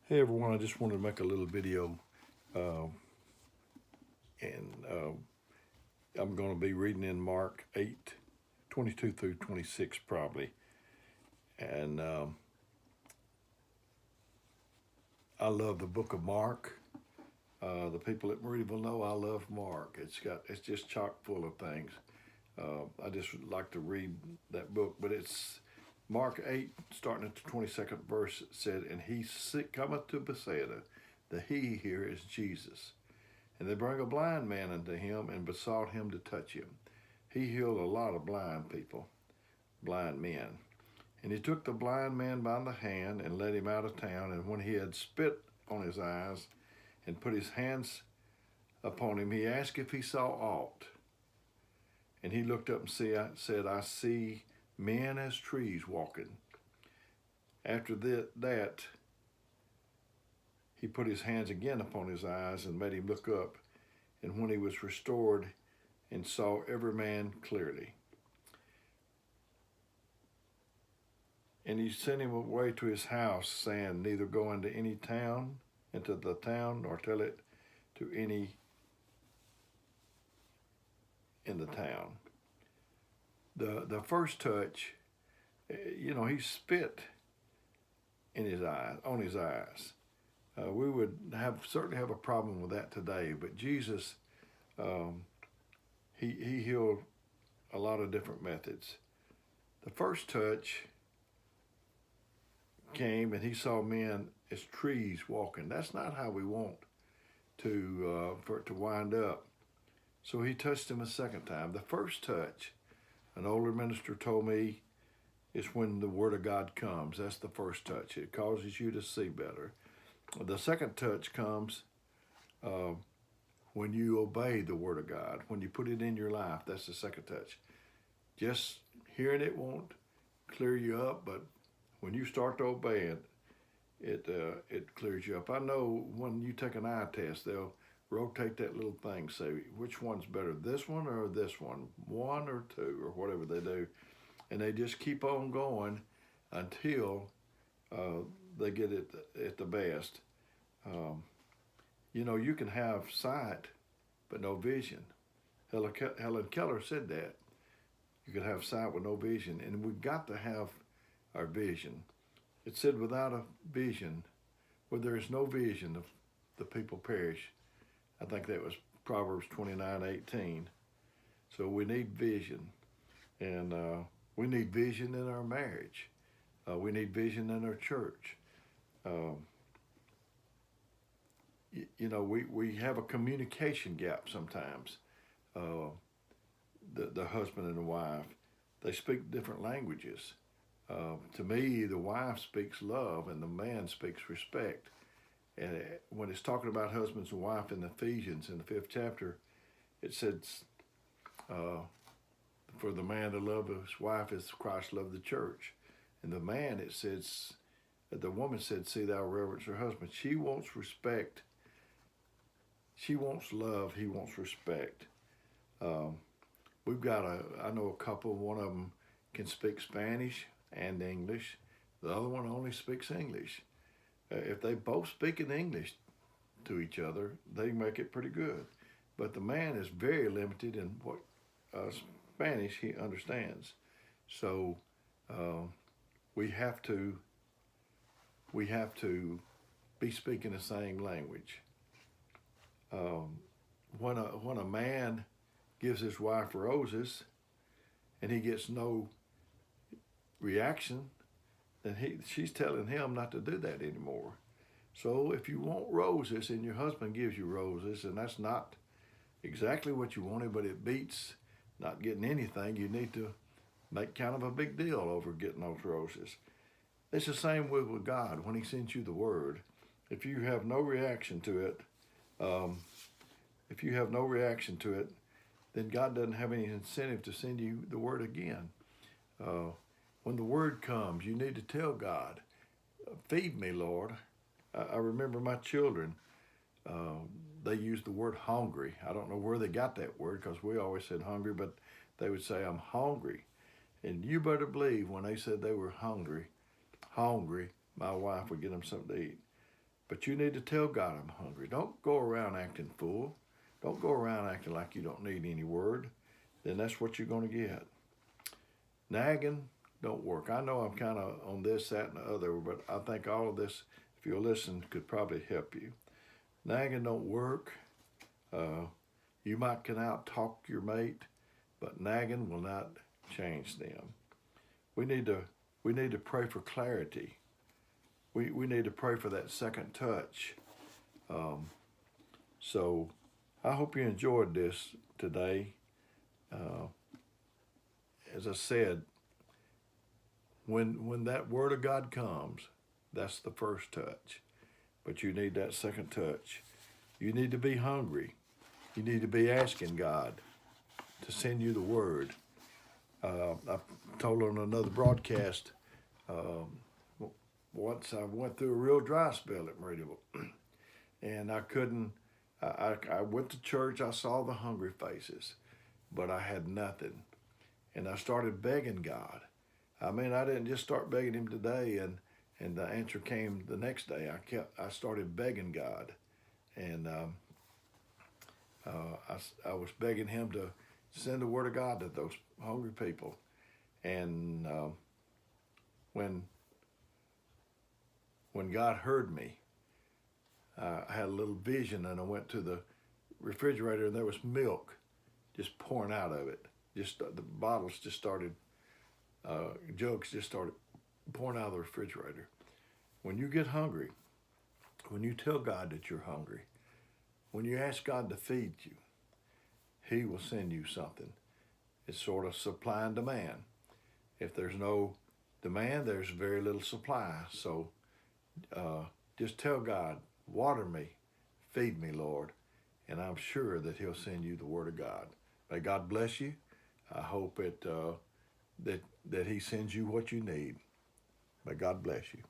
Hey everyone, I just wanted to make a little video, uh, and I'm going to be reading in Mark 8, 22 through 26 probably. And I love the book of Mark. The people at Meridianville know I love Mark. It's just chock full of things. I just would like to read that book, but it's Mark 8, starting at the 22nd verse, said, "And he cometh to Bethsaida." The he here is Jesus. "And they bring a blind man unto him and besought him to touch him." He healed a lot of blind people, blind men. "And he took the blind man by the hand and led him out of town. And when he had spit on his eyes and put his hands upon him, he asked if he saw aught. And he looked up and said, I see men as trees walking. After that, he put his hands again upon his eyes and made him look up. And when he was restored, and saw every man clearly. And he sent him away to his house, saying, Neither go into the town, nor tell it to any in the town." The first touch, he spit in his eyes, on his eyes. We would certainly have a problem with that today, but Jesus, um, he healed a lot of different methods. The first touch came and he saw men as trees walking. That's not how we want for it to wind up. So he touched him a second time. The first touch, an older minister told me, is when the Word of God comes. That's the first touch. It causes you to see better. The second touch comes uh, when you obey the Word of God, when you put it in your life. That's the second touch. Just hearing it won't clear you up, but when you start to obey it clears you up. I know when you take an eye test, they'll rotate that little thing, say which one's better, this one or this one or two, or whatever they do, and they just keep on going until they get it at the best. Um, you can have sight but no vision. Helen Keller said that you could have sight with no vision, and we've got to have our vision. It said, without a vision, where there is no vision, the people perish. I think that was Proverbs 29:18. So we need vision, and we need vision in our marriage. We need vision in our church. Um, we have a communication gap sometimes. Uh, the husband and the wife, they speak different languages. To me, the wife speaks love and the man speaks respect. And when it's talking about husbands and wife in Ephesians in the 5th chapter, it says, uh, for the man to love his wife as Christ loved the church. And the man, it says, the woman said, see thou reverence her husband. She wants respect. She wants love. He wants respect. Um, I know a couple, one of them can speak Spanish and English. The other one only speaks English. If they both speak in English to each other, they make it pretty good. But the man is very limited in what Spanish he understands. So uh, we have to be speaking the same language. Um, when a man gives his wife roses and he gets no reaction, then she's telling him not to do that anymore. So if you want roses and your husband gives you roses, and that's not exactly what you wanted, but it beats not getting anything, you need to make kind of a big deal over getting those roses. It's the same with God when He sends you the Word. If you have no reaction to it, um, then God doesn't have any incentive to send you the Word again. When the Word comes, you need to tell God, feed me, Lord. I remember my children, they used the word hungry. I don't know where they got that word because we always said hungry, but they would say, I'm hungry. And you better believe when they said they were hungry, my wife would get them something to eat. But you need to tell God I'm hungry. Don't go around acting full. Don't go around acting like you don't need any word. Then that's what you're going to get. Nagging don't work. I know I'm kind of on this, that, and the other, but I think all of this, if you'll listen, could probably help you. Nagging don't work. You might can out-talk your mate, but nagging will not change them. We need to pray for clarity. We need to pray for that second touch. So I hope you enjoyed this today. As I said, when that word of God comes, that's the first touch. But you need that second touch. You need to be hungry. You need to be asking God to send you the word. I told on another broadcast, once I went through a real dry spell at Meridian, and I couldn't, I went to church, I saw the hungry faces, but I had nothing. And I started begging God. I mean, I didn't just start begging him today and the answer came the next day. I started begging God. And I was begging him to send the word of God to those hungry people. And when God heard me, I had a little vision, and I went to the refrigerator, and there was milk just pouring out of it. Just the bottles just started, jugs just started pouring out of the refrigerator. When you get hungry, when you tell God that you're hungry, when you ask God to feed you, he will send you something. It's sort of supply and demand. If there's no demand, there's very little supply. So just tell God, water me, feed me, Lord, and I'm sure that he'll send you the word of God. May God bless you. I hope that he sends you what you need. May God bless you.